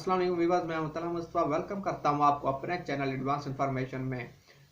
अस्सलाम वालेकुम व्यूअर्स, मैं मुतला मुस्तफा वेलकम करता हूं आपको अपने चैनल एडवांस इंफॉर्मेशन में।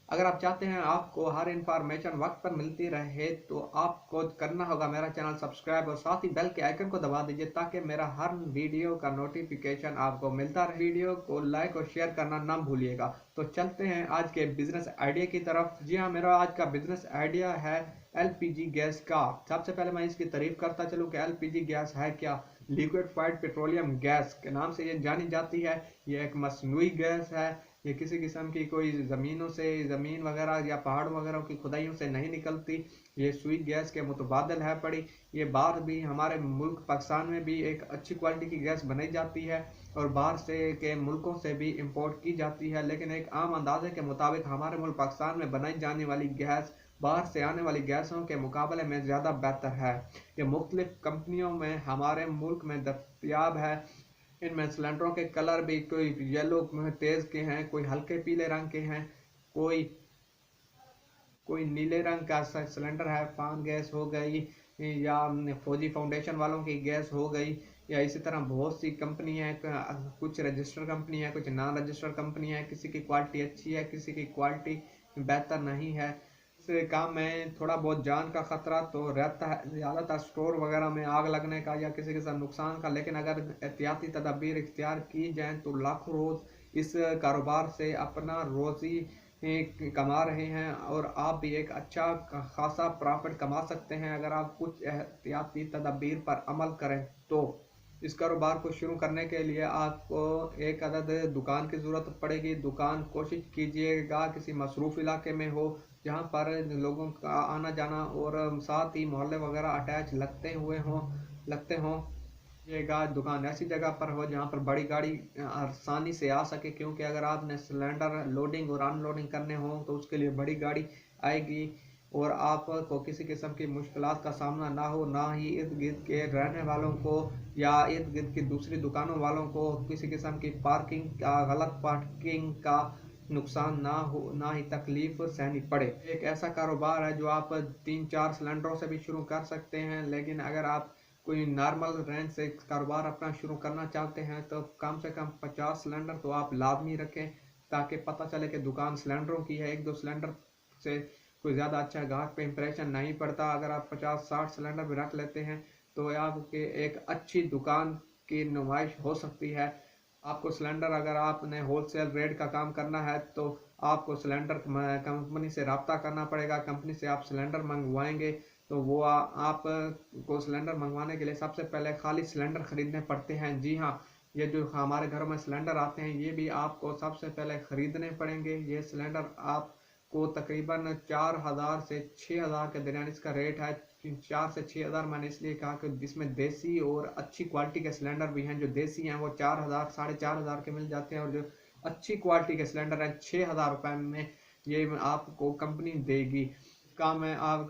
अगर आप चाहते हैं आपको हर इंफॉर्मेशन वक्त पर मिलती रहे तो आपको करना होगा मेरा चैनल सब्सक्राइब और साथ ही बेल के आइकन को दबा दीजिए ताकि मेरा हर वीडियो का नोटिफिकेशन आपको मिलता रहे। वीडियो को लाइक और शेयर करना ना भूलिएगा। तो चलते हैं आज के बिजनेस आइडिया की तरफ। जी हाँ, मेरा आज का बिजनेस आइडिया है एलपीजी गैस का। सबसे पहले मैं इसकी तारीफ करता चलूं कि एलपीजी गैस है क्या। लिक्विफाइड पेट्रोलियम गैस के नाम से ये जानी जाती है। ये एक मसनूई गैस है। ये किसी किस्म की कोई ज़मीनों से ज़मीन वगैरह या पहाड़ वगैरह की खुदाइयों से नहीं निकलती। ये सुई गैस के मुतबादल है पड़ी। ये बाहर भी हमारे मुल्क पाकिस्तान में भी एक अच्छी क्वालिटी की गैस बनाई जाती है और बाहर से के मुल्कों से भी इंपोर्ट की जाती है। लेकिन एक आम अंदाजे के मुताबिक हमारे मुल्क पाकिस्तान में बनाई जाने वाली गैस बाहर से आने वाली गैसों के मुकाबले में ज़्यादा बेहतर है। ये मुख्तलिफ कंपनियों में हमारे मुल्क में दस्तयाब है। इनमें सिलेंडरों के कलर भी कोई येलो तेज के हैं, कोई हल्के पीले रंग के हैं, कोई कोई नीले रंग का सिलेंडर है। फान गैस हो गई या फौजी फाउंडेशन वालों की गैस हो गई, या इसी तरह बहुत सी कंपनी है। कुछ रजिस्टर कंपनी है, कुछ नॉन रजिस्टर कंपनी है। किसी की क्वालिटी अच्छी है, किसी की क्वालिटी बेहतर नहीं है। से काम में थोड़ा बहुत जान का खतरा तो रहता है, ज़्यादातर स्टोर वगैरह में आग लगने का या किसी के साथ नुकसान का। लेकिन अगर एहतियाती तदाबीर इख्तियार की जाए तो लाखों रोज़ इस कारोबार से अपना रोज़ी कमा रहे हैं और आप भी एक अच्छा खासा प्रॉफिट कमा सकते हैं अगर आप कुछ एहतियाती तदाबीर पर अमल करें तो। इस कारोबार को शुरू करने के लिए आपको एक अदद दुकान की ज़रूरत पड़ेगी। दुकान कोशिश कीजिएगा किसी मसरूफ़ इलाके में हो जहाँ पर लोगों का आना जाना और साथ ही मोहल्ले वगैरह अटैच लगते हों। ये दुकान ऐसी जगह पर हो जहाँ पर बड़ी गाड़ी आसानी से आ सके, क्योंकि अगर आपने सिलेंडर लोडिंग और अनलोडिंग करने हो तो उसके लिए बड़ी गाड़ी आएगी और आपको किसी किस्म की मुश्किलात का सामना ना हो, ना ही इर्द गिर्द के रहने वालों को या इर्द गिर्द की दूसरी दुकानों वालों को किसी किस्म की गलत पार्किंग का नुकसान ना हो, ना ही तकलीफ सहनी पड़े। एक ऐसा कारोबार है जो आप 3-4 सिलेंडरों से भी शुरू कर सकते हैं। लेकिन अगर आप कोई नॉर्मल रेंज से कारोबार अपना शुरू करना चाहते हैं तो कम से कम 50 सिलेंडर तो आप लाजमी रखें ताकि पता चले कि दुकान सिलेंडरों की है। 1-2 सिलेंडर से कोई ज़्यादा अच्छा ग्राहक पे इंप्रेशन नहीं पड़ता। अगर आप 50-60 सिलेंडर भी रख लेते हैं तो आपके एक अच्छी दुकान की नुमाइश हो सकती है। आपको सिलेंडर अगर आपने होलसेल रेट का काम करना है तो आपको सिलेंडर कंपनी से रब्ता करना पड़ेगा। कंपनी से आप सिलेंडर मंगवाएंगे तो वो आप को सिलेंडर मंगवाने के लिए सबसे पहले खाली सिलेंडर खरीदने पड़ते हैं। जी हाँ, ये जो हमारे घरों में सिलेंडर आते हैं ये भी आपको सबसे पहले खरीदने पड़ेंगे। ये सिलेंडर आपको तकरीबन 4000 से 6000 के दरमियान इसका रेट है। 4 से 6000 मैंने इसलिए कहा कि जिसमें देसी और अच्छी क्वालिटी के सिलेंडर भी हैं। जो देसी हैं वो 4000 4500 के मिल जाते हैं और जो अच्छी क्वालिटी के सिलेंडर हैं 6000 रुपये में ये आपको कंपनी देगी। काम है आप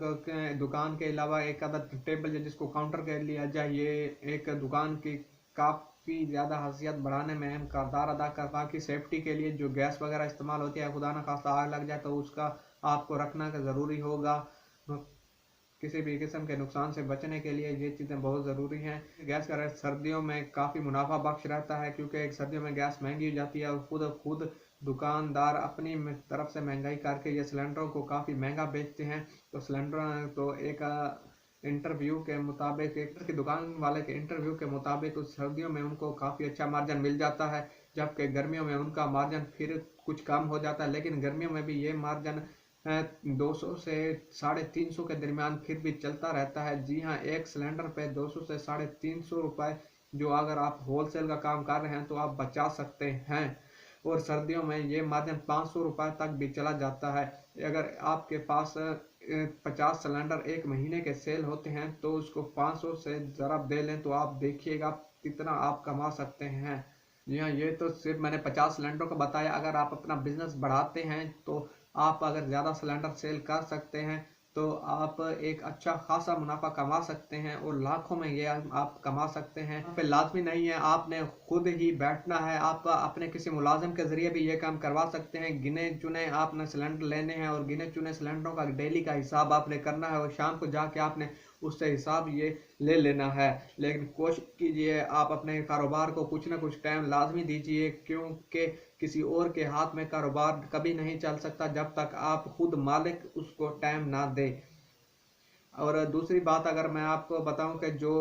दुकान के अलावा एक आधा टेबल जिसको काउंटर कह लिया जाए, ये एक दुकान की काफ़ी ज़्यादा हैसियत बढ़ाने में अहम किरदार अदा करता है। कि सेफ्टी के लिए जो गैस वगैरह इस्तेमाल होती है, खुदा न खास्ता आग लग जाए तो उसका आपको रखना का ज़रूरी होगा। किसी भी किस्म के नुकसान से बचने के लिए ये चीज़ें बहुत ज़रूरी हैं। गैस का रेट सर्दियों में काफ़ी मुनाफा बख्श रहता है क्योंकि एक सर्दियों में गैस महंगी हो जाती है और खुद दुकानदार अपनी तरफ से महंगाई करके ये सिलेंडरों को काफ़ी महंगा बेचते हैं। तो सिलेंडर तो एक इंटरव्यू के मुताबिक एक दुकान वाले के इंटरव्यू के मुताबिक उस सर्दियों में उनको काफ़ी अच्छा मार्जिन मिल जाता है, जबकि गर्मियों में उनका मार्जिन फिर कुछ कम हो जाता है। लेकिन गर्मियों में भी ये मार्जिन 200 से 350 के दरमियान फिर भी चलता रहता है। जी हाँ, एक सिलेंडर पे 200 से 350 रुपये जो अगर आप होलसेल का काम कर रहे हैं तो आप बचा सकते हैं। और सर्दियों में ये मार्जिन 500 रुपये तक भी चला जाता है। अगर आपके पास 50 सिलेंडर एक महीने के सेल होते हैं तो उसको 500 से ज़रा दे लें तो आप देखिएगा कितना आप कमा सकते हैं। जी हाँ, ये तो सिर्फ मैंने 50 सिलेंडरों का बताया। अगर आप अपना बिजनेस बढ़ाते हैं तो आप अगर ज़्यादा सिलेंडर सेल कर सकते हैं तो आप एक अच्छा खासा मुनाफा कमा सकते हैं और लाखों में ये आप कमा सकते हैं। यहाँ पे लाजमी नहीं है आपने खुद ही बैठना है, आप अपने किसी मुलाजिम के जरिए भी ये काम करवा सकते हैं। गिने चुने आपने सिलेंडर लेने हैं और गिने चुने सिलेंडरों का डेली का हिसाब आपने करना है और शाम को जाके आपने उससे हिसाब ये ले लेना है। लेकिन कोशिश कीजिए आप अपने कारोबार को कुछ ना कुछ टाइम लाजमी दीजिए, क्योंकि किसी और के हाथ में कारोबार कभी नहीं चल सकता जब तक आप खुद मालिक उसको टाइम ना दे। और दूसरी बात अगर मैं आपको बताऊं कि जो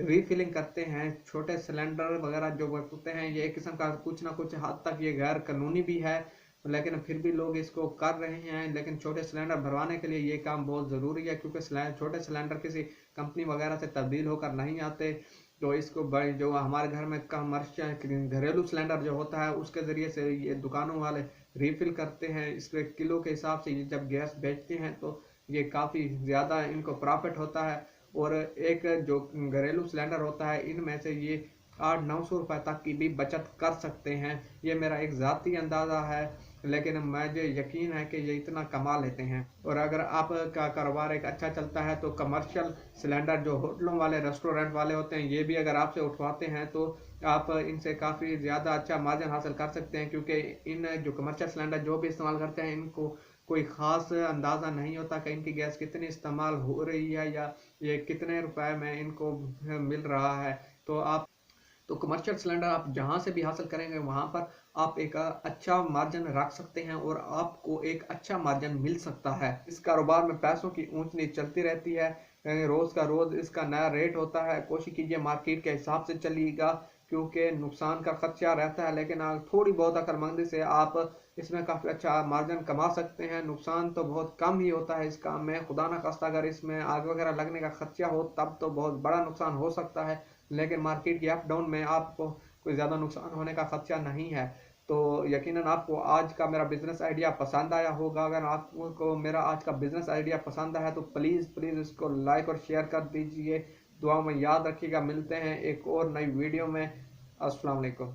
रीफिलिंग करते हैं छोटे सिलेंडर वगैरह जो होते हैं, ये एक किस्म का कुछ ना कुछ हद तक ये गैर कानूनी भी है, लेकिन फिर भी लोग इसको कर रहे हैं। लेकिन छोटे सिलेंडर भरवाने के लिए ये काम बहुत ज़रूरी है, क्योंकि छोटे सिलेंडर किसी कंपनी वगैरह से तब्दील होकर नहीं आते। तो इसको बड़े जो हमारे घर में कमर्शियल घरेलू सिलेंडर जो होता है उसके ज़रिए से ये दुकानों वाले रीफिल करते हैं। इस पर किलो के हिसाब से ये जब गैस बेचते हैं तो ये काफ़ी ज़्यादा इनको प्रॉफिट होता है। और एक जो घरेलू सिलेंडर होता है इनमें से ये 800-900 रुपये तक की भी बचत कर सकते हैं। ये मेरा एक ज़ाती अंदाज़ा है, लेकिन मुझे यकीन है कि ये इतना कमा लेते हैं। और अगर आपका कारोबार एक अच्छा चलता है तो कमर्शियल सिलेंडर जो होटलों वाले रेस्टोरेंट वाले होते हैं ये भी अगर आपसे उठवाते हैं तो आप इनसे काफ़ी ज़्यादा अच्छा मार्जिन हासिल कर सकते हैं, क्योंकि इन जो कमर्शियल सिलेंडर जो भी इस्तेमाल करते हैं इनको कोई ख़ास अंदाज़ा नहीं होता कि इनकी गैस कितनी इस्तेमाल हो रही है या ये कितने रुपए में इनको मिल रहा है। तो कमर्शियल सिलेंडर आप जहां से भी हासिल करेंगे वहां पर आप एक अच्छा मार्जिन रख सकते हैं और आपको एक अच्छा मार्जिन मिल सकता है। इस कारोबार में पैसों की ऊंच नीच चलती रहती है, रोज का रोज इसका नया रेट होता है। कोशिश कीजिए मार्केट के हिसाब से चलिएगा, क्योंकि नुकसान का खर्चा रहता है, लेकिन थोड़ी बहुत अक्लमंदी से आप इसमें काफ़ी अच्छा मार्जिन कमा सकते हैं। नुकसान तो बहुत कम ही होता है इस काम में, खुदा ना खास्ता अगर इसमें आग वगैरह लगने का खर्चा हो तब तो बहुत बड़ा नुकसान हो सकता है, लेकिन मार्केट की अप डाउन में आपको कोई ज़्यादा नुकसान होने का खर्चा नहीं है। तो यकीनन आपको आज का मेरा बिजनेस आइडिया पसंद आया होगा। अगर आपको मेरा आज का बिजनेस आइडिया पसंद आया तो प्लीज़ प्लीज़ इसको लाइक और शेयर कर दीजिए। दुआ में याद रखिएगा, मिलते हैं एक और नई वीडियो में। अस्सलाम वालेकुम।